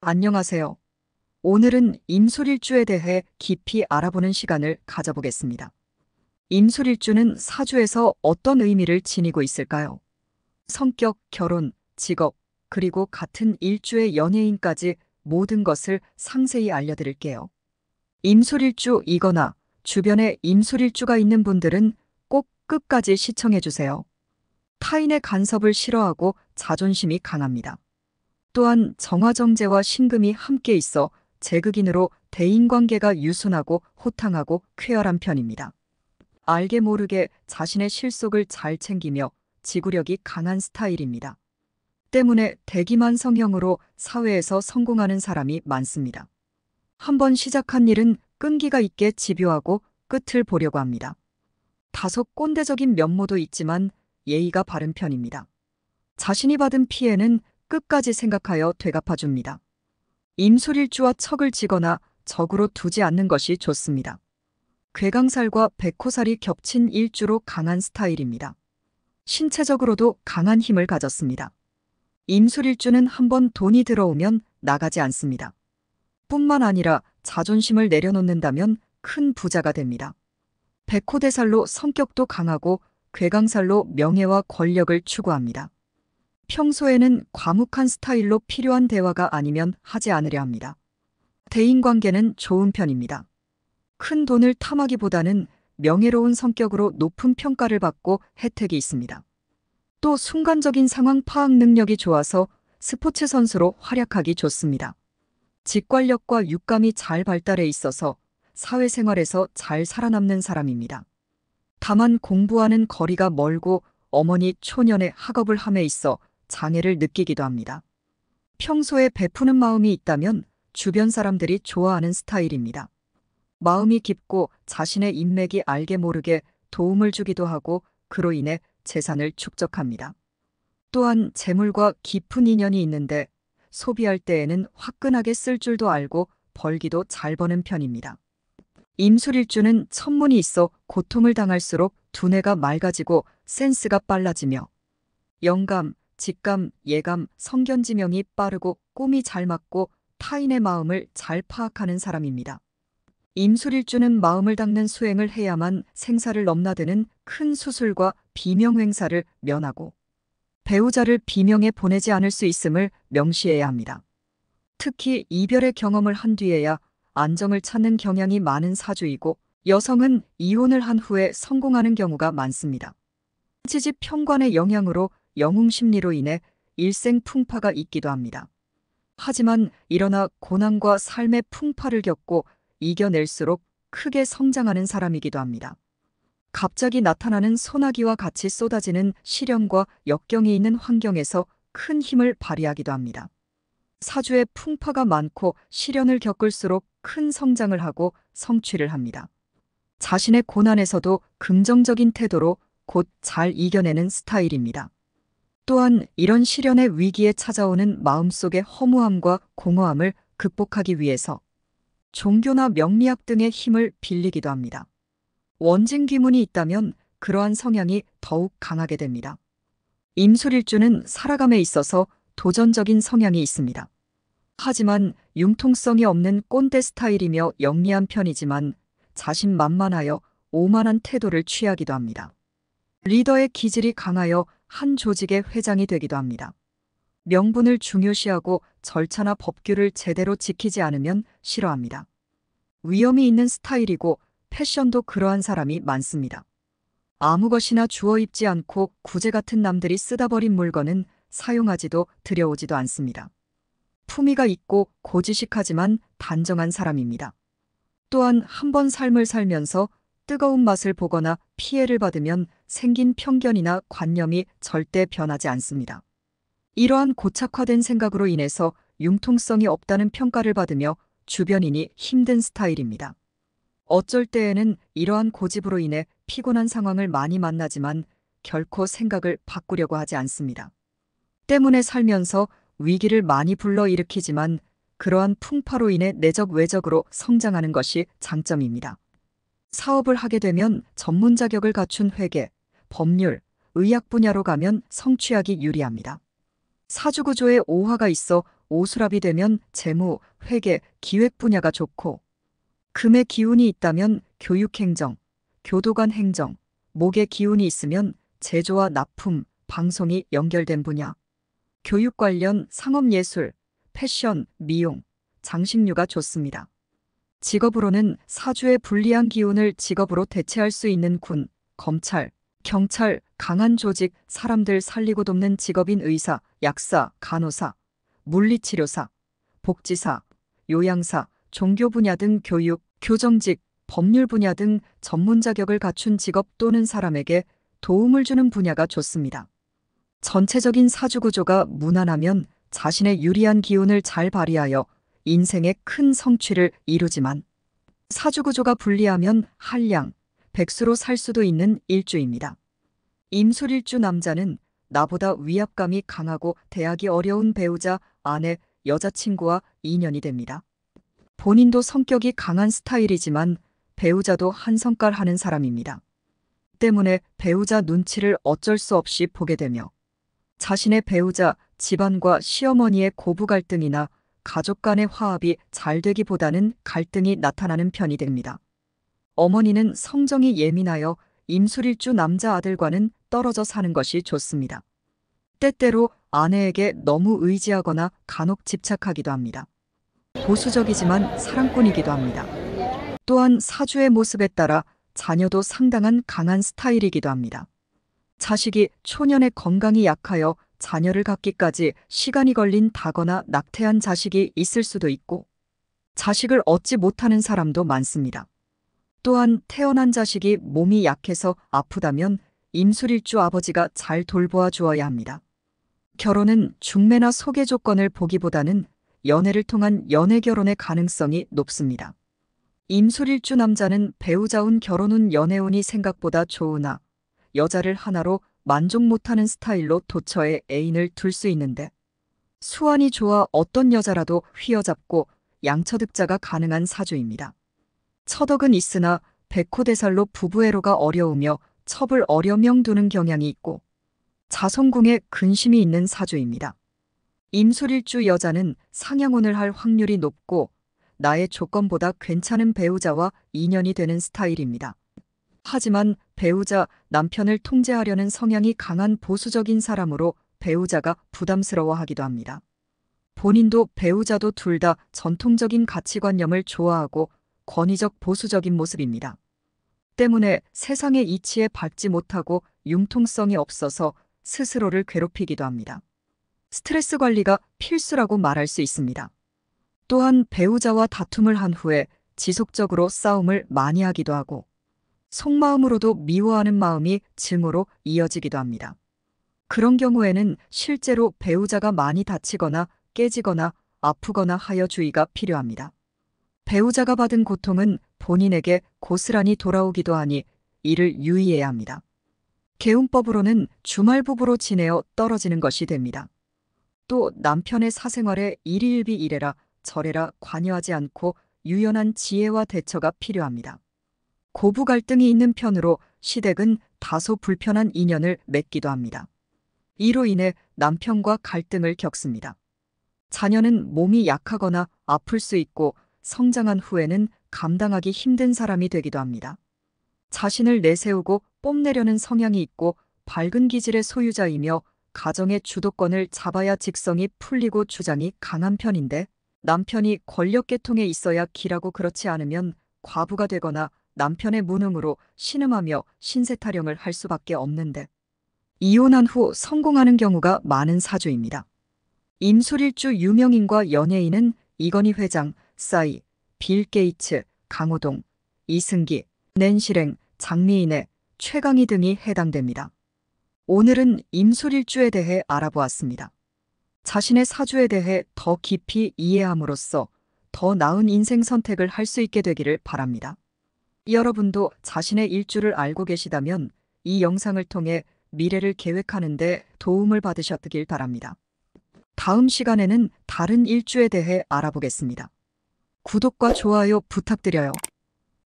안녕하세요. 오늘은 임술일주에 대해 깊이 알아보는 시간을 가져보겠습니다. 임술일주는 사주에서 어떤 의미를 지니고 있을까요? 성격, 결혼, 직업, 그리고 같은 일주의 연예인까지 모든 것을 상세히 알려드릴게요. 임술일주이거나 주변에 임술일주가 있는 분들은 꼭 끝까지 시청해주세요. 타인의 간섭을 싫어하고 자존심이 강합니다. 또한 정화정제와 신금이 함께 있어 제극인으로 대인관계가 유순하고 호탕하고 쾌활한 편입니다. 알게 모르게 자신의 실속을 잘 챙기며 지구력이 강한 스타일입니다. 때문에 대기만 성형으로 사회에서 성공하는 사람이 많습니다. 한번 시작한 일은 끈기가 있게 집요하고 끝을 보려고 합니다. 다소 꼰대적인 면모도 있지만 예의가 바른 편입니다. 자신이 받은 피해는 끝까지 생각하여 되갚아줍니다. 임술일주와 척을 지거나 적으로 두지 않는 것이 좋습니다. 괴강살과 백호살이 겹친 일주로 강한 스타일입니다. 신체적으로도 강한 힘을 가졌습니다. 임술일주는 한번 돈이 들어오면 나가지 않습니다. 뿐만 아니라 자존심을 내려놓는다면 큰 부자가 됩니다. 백호대살로 성격도 강하고 괴강살로 명예와 권력을 추구합니다. 평소에는 과묵한 스타일로 필요한 대화가 아니면 하지 않으려 합니다. 대인관계는 좋은 편입니다. 큰 돈을 탐하기보다는 명예로운 성격으로 높은 평가를 받고 혜택이 있습니다. 또 순간적인 상황 파악 능력이 좋아서 스포츠 선수로 활약하기 좋습니다. 직관력과 육감이 잘 발달해 있어서 사회생활에서 잘 살아남는 사람입니다. 다만 공부와는 거리가 멀고 어머니 초년에 학업을 함에 있어 장애를 느끼기도 합니다. 평소에 베푸는 마음이 있다면 주변 사람들이 좋아하는 스타일입니다. 마음이 깊고 자신의 인맥이 알게 모르게 도움을 주기도 하고 그로 인해 재산을 축적합니다. 또한 재물과 깊은 인연이 있는데 소비할 때에는 화끈하게 쓸 줄도 알고 벌기도 잘 버는 편입니다. 임술일주는 천문이 있어 고통을 당할수록 두뇌가 맑아지고 센스가 빨라지며 영감, 직감, 예감, 성견지명이 빠르고 꿈이 잘 맞고 타인의 마음을 잘 파악하는 사람입니다. 임술일주는 마음을 닦는 수행을 해야만 생사를 넘나드는 큰 수술과 비명 행사를 면하고 배우자를 비명에 보내지 않을 수 있음을 명시해야 합니다. 특히 이별의 경험을 한 뒤에야 안정을 찾는 경향이 많은 사주이고 여성은 이혼을 한 후에 성공하는 경우가 많습니다. 지지 편관의 영향으로 영웅 심리로 인해 일생 풍파가 있기도 합니다. 하지만 일어나 고난과 삶의 풍파를 겪고 이겨낼수록 크게 성장하는 사람이기도 합니다. 갑자기 나타나는 소나기와 같이 쏟아지는 시련과 역경이 있는 환경에서 큰 힘을 발휘하기도 합니다. 사주에 풍파가 많고 시련을 겪을수록 큰 성장을 하고 성취를 합니다. 자신의 고난에서도 긍정적인 태도로 곧 잘 이겨내는 스타일입니다. 또한 이런 시련의 위기에 찾아오는 마음속의 허무함과 공허함을 극복하기 위해서 종교나 명리학 등의 힘을 빌리기도 합니다. 원진귀문이 있다면 그러한 성향이 더욱 강하게 됩니다. 임술일주는 살아감에 있어서 도전적인 성향이 있습니다. 하지만 융통성이 없는 꼰대 스타일이며 영리한 편이지만 자신만만하여 오만한 태도를 취하기도 합니다. 리더의 기질이 강하여 한 조직의 회장이 되기도 합니다. 명분을 중요시하고 절차나 법규를 제대로 지키지 않으면 싫어합니다. 위험이 있는 스타일이고 패션도 그러한 사람이 많습니다. 아무 것이나 주워 입지 않고 구제 같은 남들이 쓰다 버린 물건은 사용하지도 들여오지도 않습니다. 품위가 있고 고지식하지만 단정한 사람입니다. 또한 한 번 삶을 살면서 뜨거운 맛을 보거나 피해를 받으면 생긴 편견이나 관념이 절대 변하지 않습니다. 이러한 고착화된 생각으로 인해서 융통성이 없다는 평가를 받으며 주변인이 힘든 스타일입니다. 어쩔 때에는 이러한 고집으로 인해 피곤한 상황을 많이 만나지만 결코 생각을 바꾸려고 하지 않습니다. 때문에 살면서 위기를 많이 불러일으키지만 그러한 풍파로 인해 내적 외적으로 성장하는 것이 장점입니다. 사업을 하게 되면 전문 자격을 갖춘 회계, 법률, 의학 분야로 가면 성취하기 유리합니다. 사주구조에 오화가 있어 오수랍이 되면 재무, 회계, 기획 분야가 좋고, 금의 기운이 있다면 교육행정, 교도관 행정, 목의 기운이 있으면 제조와 납품, 방송이 연결된 분야, 교육 관련 상업예술, 패션, 미용, 장식류가 좋습니다. 직업으로는 사주의 불리한 기운을 직업으로 대체할 수 있는 군, 검찰, 경찰, 강한 조직, 사람들 살리고 돕는 직업인 의사, 약사, 간호사, 물리치료사, 복지사, 요양사, 종교 분야 등 교육, 교정직, 법률 분야 등 전문 자격을 갖춘 직업 또는 사람에게 도움을 주는 분야가 좋습니다. 전체적인 사주 구조가 무난하면 자신의 유리한 기운을 잘 발휘하여 인생의 큰 성취를 이루지만 사주 구조가 불리하면 한량, 백수로 살 수도 있는 일주입니다. 임술일주 남자는 나보다 위압감이 강하고 대하기 어려운 배우자, 아내, 여자친구와 인연이 됩니다. 본인도 성격이 강한 스타일이지만 배우자도 한 성깔 하는 사람입니다. 때문에 배우자 눈치를 어쩔 수 없이 보게 되며 자신의 배우자, 집안과 시어머니의 고부 갈등이나 가족 간의 화합이 잘 되기보다는 갈등이 나타나는 편이 됩니다. 어머니는 성정이 예민하여 임술일주 남자 아들과는 떨어져 사는 것이 좋습니다. 때때로 아내에게 너무 의지하거나 간혹 집착하기도 합니다. 보수적이지만 사랑꾼이기도 합니다. 또한 사주의 모습에 따라 자녀도 상당한 강한 스타일이기도 합니다. 자식이 초년에 건강이 약하여 자녀를 갖기까지 시간이 걸린 다거나 낙태한 자식이 있을 수도 있고 자식을 얻지 못하는 사람도 많습니다. 또한 태어난 자식이 몸이 약해서 아프다면 임술일주 아버지가 잘 돌보아 주어야 합니다. 결혼은 중매나 소개 조건을 보기보다는 연애를 통한 연애 결혼의 가능성이 높습니다. 임술일주 남자는 배우자운 결혼운 연애운이 생각보다 좋으나 여자를 하나로 만족 못하는 스타일로 도처에 애인을 둘 수 있는데 수완이 좋아 어떤 여자라도 휘어잡고 양처득자가 가능한 사주입니다. 처덕은 있으나 백호대살로 부부애로가 어려우며 첩을 어려명 두는 경향이 있고 자손궁에 근심이 있는 사주입니다. 임술일주 여자는 상향혼을 할 확률이 높고 나의 조건보다 괜찮은 배우자와 인연이 되는 스타일입니다. 하지만 배우자, 남편을 통제하려는 성향이 강한 보수적인 사람으로 배우자가 부담스러워하기도 합니다. 본인도 배우자도 둘 다 전통적인 가치관념을 좋아하고 권위적 보수적인 모습입니다. 때문에 세상의 이치에 밟지 못하고 융통성이 없어서 스스로를 괴롭히기도 합니다. 스트레스 관리가 필수라고 말할 수 있습니다. 또한 배우자와 다툼을 한 후에 지속적으로 싸움을 많이 하기도 하고 속마음으로도 미워하는 마음이 증오로 이어지기도 합니다. 그런 경우에는 실제로 배우자가 많이 다치거나 깨지거나 아프거나 하여 주의가 필요합니다. 배우자가 받은 고통은 본인에게 고스란히 돌아오기도 하니 이를 유의해야 합니다. 계운법으로는 주말 부부로 지내어 떨어지는 것이 됩니다. 또 남편의 사생활에 일희일비 이래라 저래라 관여하지 않고 유연한 지혜와 대처가 필요합니다. 고부 갈등이 있는 편으로 시댁은 다소 불편한 인연을 맺기도 합니다. 이로 인해 남편과 갈등을 겪습니다. 자녀는 몸이 약하거나 아플 수 있고 성장한 후에는 감당하기 힘든 사람이 되기도 합니다. 자신을 내세우고 뽐내려는 성향이 있고 밝은 기질의 소유자이며 가정의 주도권을 잡아야 직성이 풀리고 주장이 강한 편인데 남편이 권력계통에 있어야 기라고 그렇지 않으면 과부가 되거나 남편의 무능으로 신음하며 신세타령을 할 수밖에 없는데 이혼한 후 성공하는 경우가 많은 사주입니다. 임술일주 유명인과 연예인은 이건희 회장, 싸이, 빌 게이츠, 강호동, 이승기, 낸실행, 장미인의, 최강희 등이 해당됩니다. 오늘은 임술일주에 대해 알아보았습니다. 자신의 사주에 대해 더 깊이 이해함으로써 더 나은 인생 선택을 할 수 있게 되기를 바랍니다. 여러분도 자신의 일주를 알고 계시다면 이 영상을 통해 미래를 계획하는 데 도움을 받으셨길 바랍니다. 다음 시간에는 다른 일주에 대해 알아보겠습니다. 구독과 좋아요 부탁드려요.